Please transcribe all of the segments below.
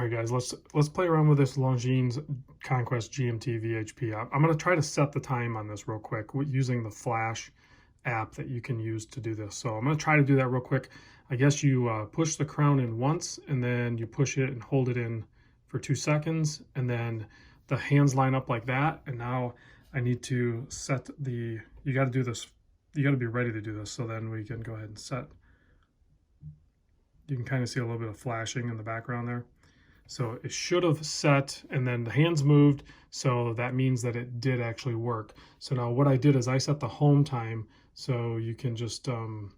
All right, guys, let's play around with this Longines Conquest GMT V.H.P. I'm going to try to set the time on this real quick using the Flash app that you can use to do this. So I'm going to try to do that real quick. I guess you push the crown in once, and then you push it and hold it in for 2 seconds, and then the hands line up like that. And now I need to set the, you got to do this, you got to be ready to do this. So then we can go ahead and set. You can kind of see a little bit of flashing in the background there. So it should have set, and then the hands moved, so that means that it did actually work. So now what I did is I set the home time, so you can just, to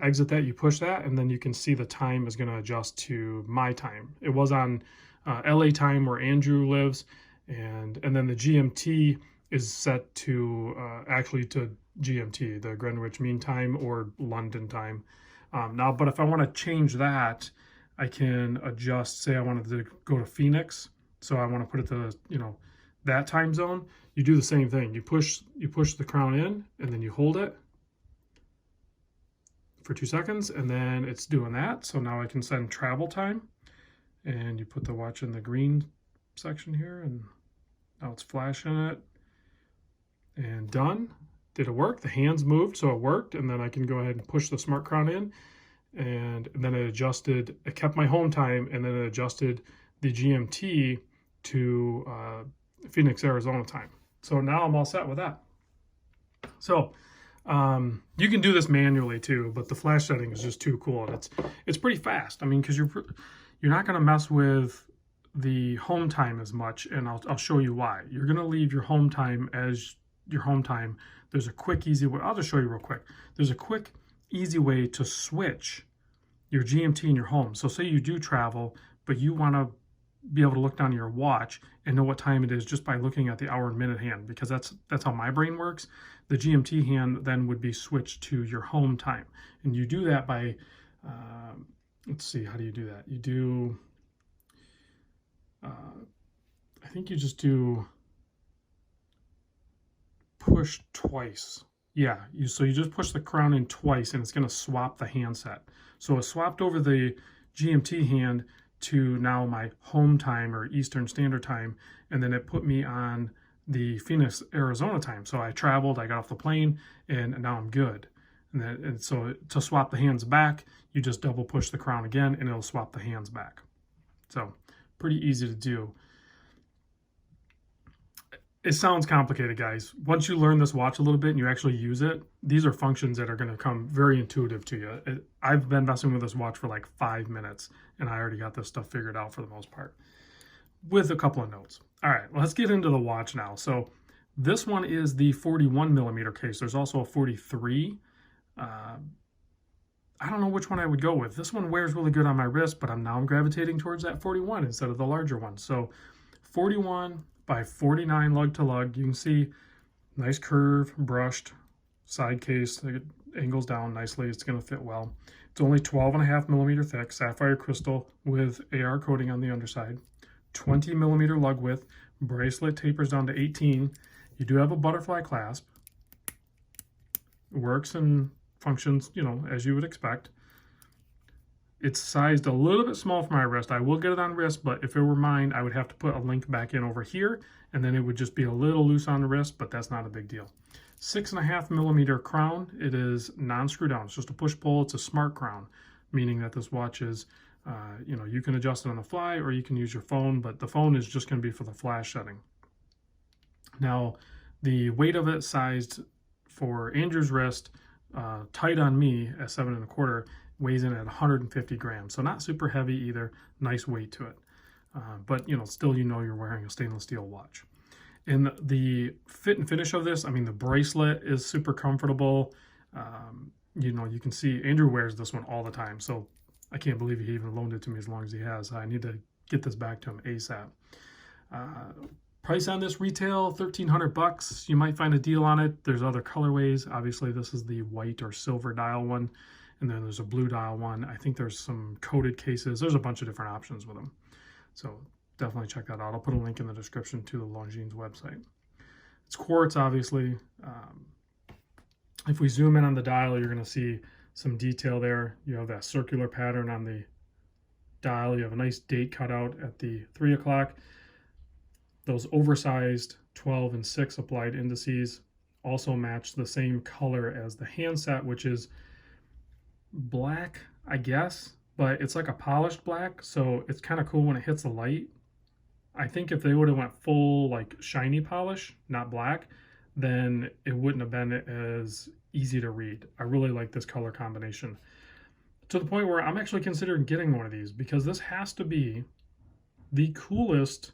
exit that, you push that, and then you can see the time is going to adjust to my time. It was on LA time where Andrew lives, and then the GMT is set to, actually to GMT, the Greenwich Mean Time or London time. Now, but if I want to change that, I can adjust, say I wanted to go to Phoenix, so I want to put it to, that time zone. You do the same thing. You push the crown in, and then you hold it for 2 seconds, and then it's doing that. So now I can send travel time, and you put the watch in the green section here, and now it's flashing it, and done. Did it work? The hands moved, so it worked, and then I can go ahead and push the smart crown in, and then it adjusted, it kept my home time, and then it adjusted the GMT to Phoenix, Arizona time. So now I'm all set with that. So you can do this manually too, but the flash setting is just too cool, and it's pretty fast. I mean, because you're not going to mess with the home time as much, and I'll show you why. You're going to leave your home time as your home time. There's a quick, easy way. I'll just show you real quick. There's a quick, easy way to switch your GMT in your home. So say you do travel, but you want to be able to look down your watch and know what time it is just by looking at the hour and minute hand, because that's how my brain works. The GMT hand then would be switched to your home time. And you do that by, let's see, how do you do that? You do, I think you just do push twice. Yeah, so you just push the crown in twice, and it's going to swap the handset. So it swapped over the GMT hand to now my home time or Eastern Standard Time, and then it put me on the Phoenix, Arizona time. So I traveled, I got off the plane, and now I'm good. And so to swap the hands back, you just double push the crown again, and it'll swap the hands back. So pretty easy to do. It sounds complicated, guys. Once you learn this watch a little bit and you actually use it, these are functions that are going to come very intuitive to you. I've been messing with this watch for like 5 minutes, and I already got this stuff figured out for the most part, with a couple of notes. All right, let's get into the watch now. So this one is the 41 millimeter case. There's also a 43. I don't know which one I would go with. This one wears really good on my wrist, but I'm gravitating towards that 41 instead of the larger one. So 41 by 49 lug to lug. You can see nice curve, brushed side case. It angles down nicely. It's going to fit well. It's only 12.5 millimeter thick, sapphire crystal with AR coating on the underside. 20 millimeter lug width. Bracelet tapers down to 18. You do have a butterfly clasp. It works and functions, as you would expect. It's sized a little bit small for my wrist. I will get it on wrist, but if it were mine, I would have to put a link back in over here, and then it would just be a little loose on the wrist, but that's not a big deal. 6.5 millimeter crown. It is non-screw down. It's just a push-pull. It's a smart crown, meaning that this watch is, you can adjust it on the fly, or you can use your phone, but the phone is just going to be for the flash setting. Now, the weight of it sized for Andrew's wrist, tight on me at 7.25, weighs in at 150 grams. So not super heavy either. Nice weight to it. But, still, you're wearing a stainless steel watch. And the fit and finish of this, I mean, the bracelet is super comfortable. You can see Andrew wears this one all the time. So I can't believe he even loaned it to me as long as he has. I need to get this back to him ASAP. Price on this retail, $1,300. You might find a deal on it. There's other colorways. Obviously, this is the white or silver dial one. And then there's a blue dial one. I think there's some coated cases. There's a bunch of different options with them. So definitely check that out. I'll put a link in the description to the Longines website. It's quartz, obviously. If we zoom in on the dial, you're going to see some detail there. You have that circular pattern on the dial. You have a nice date cutout at the 3 o'clock. Those oversized 12 and 6 applied indices also match the same color as the handset, which is black, I guess, but it's like a polished black, so it's kind of cool when it hits the light. I think if they would have went full like shiny polish, not black, then it wouldn't have been as easy to read. I really like this color combination, to the point where I'm actually considering getting one of these, because this has to be the coolest,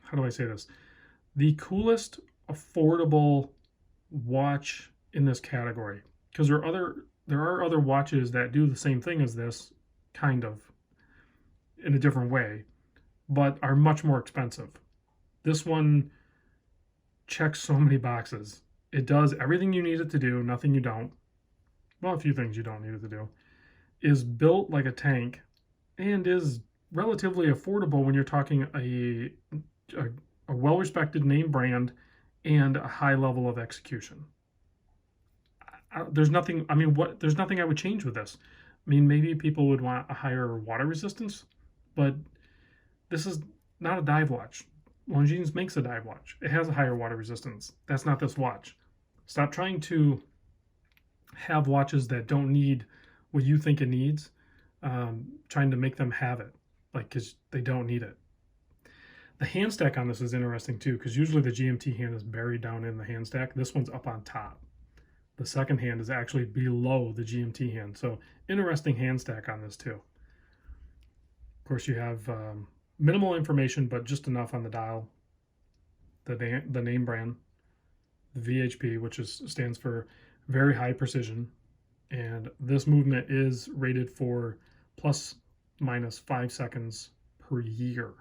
how do I say this? The coolest affordable watch in this category. Because there are other watches that do the same thing as this, kind of, in a different way, but are much more expensive. This one checks so many boxes. It does everything you need it to do, nothing you don't. Well, a few things you don't need it to do. Is built like a tank, and is relatively affordable when you're talking a well-respected name brand and a high level of execution. There's nothing, I mean, there's nothing I would change with this. I mean, maybe people would want a higher water resistance, but this is not a dive watch. Longines makes a dive watch. It has a higher water resistance. That's not this watch. Stop trying to have watches that don't need what you think it needs, trying to make them have it, like, because they don't need it. The hand stack on this is interesting too, because usually the GMT hand is buried down in the hand stack. This one's up on top. The second hand is actually below the GMT hand. So interesting hand stack on this too. Of course, you have minimal information, but just enough on the dial. The name brand, the V.H.P, which stands for very high precision. And this movement is rated for plus minus 5 seconds per year.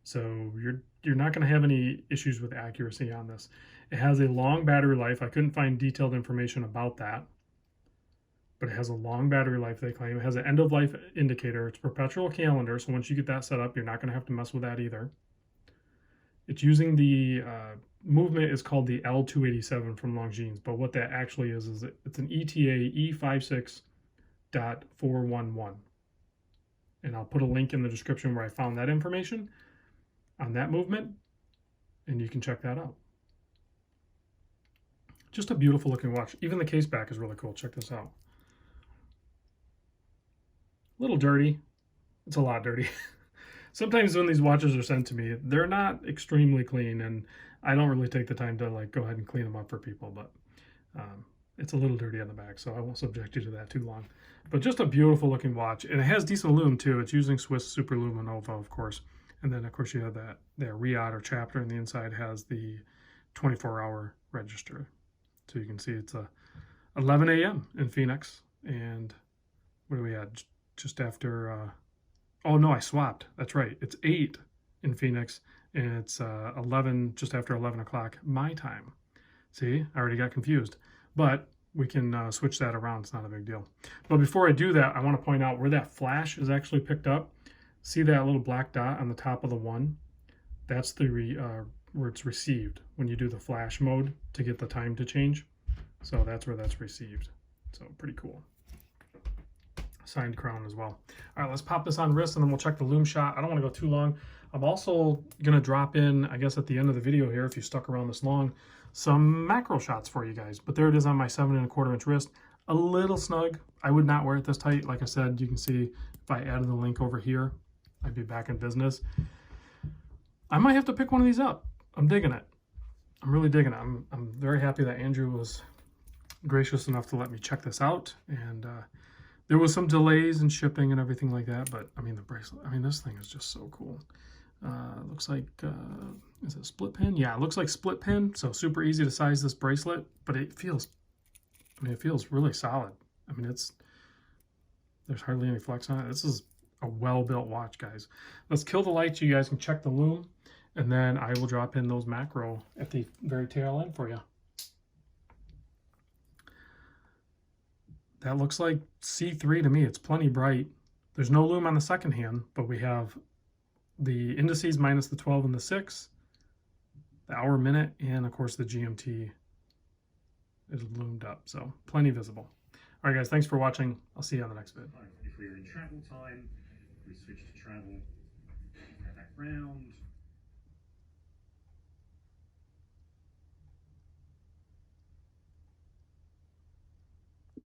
So you're not going to have any issues with accuracy on this. It has a long battery life. I couldn't find detailed information about that, but it has a long battery life, they claim. It has an end-of-life indicator. It's perpetual calendar, so once you get that set up, you're not going to have to mess with that either. It's using the movement is called the L287 from Longines, but what that actually is it's an ETA E56.411. And I'll put a link in the description where I found that information on that movement, and you can check that out. Just a beautiful looking watch. Even the case back is really cool. Check this out. A little dirty. It's a lot dirty. Sometimes when these watches are sent to me, they're not extremely clean, and I don't really take the time to like go ahead and clean them up for people, but it's a little dirty on the back, so I won't subject you to that too long. But just a beautiful looking watch, and it has decent lume too. It's using Swiss Super Luminova, of course, and then of course you have that Riad or chapter, and the inside has the 24-hour register. So you can see it's 11 a.m. in Phoenix, and what do we have? Just after, oh no, I swapped. That's right. It's 8 in Phoenix, and it's 11, just after 11 o'clock my time. See, I already got confused, but we can switch that around. It's not a big deal. But before I do that, I want to point out where that flash is actually picked up. See that little black dot on the top of the 1? That's the where it's received when you do the flash mode to get the time to change. So that's where that's received. So pretty cool. Signed crown as well. All right, let's pop this on wrist, and then we'll check the lume shot. I don't want to go too long. I'm also going to drop in, I guess at the end of the video here, if you stuck around this long, some macro shots for you guys. But there it is on my 7¼ inch wrist. A little snug. I would not wear it this tight. Like I said, you can see if I added the link over here, I'd be back in business. I might have to pick one of these up. I'm digging it. I'm really digging it. I'm very happy that Andrew was gracious enough to let me check this out. And there was some delays in shipping and everything like that. But I mean, the bracelet, I mean, this thing is just so cool. Looks like, is it split pin? Yeah, it looks like split pin. So super easy to size this bracelet, but it feels, I mean, it feels really solid. I mean, there's hardly any flex on it. This is a well-built watch, guys. Let's kill the lights. You guys can check the lume, and then I will drop in those macro at the very tail end for you. That looks like C3 to me. It's plenty bright. There's no lume on the second hand, but we have the indices minus the 12 and the 6, the hour, minute, and of course the GMT is loomed up. So plenty visible. All right, guys, thanks for watching. I'll see you on the next vid. we are in travel time, we switch to travel, go back round,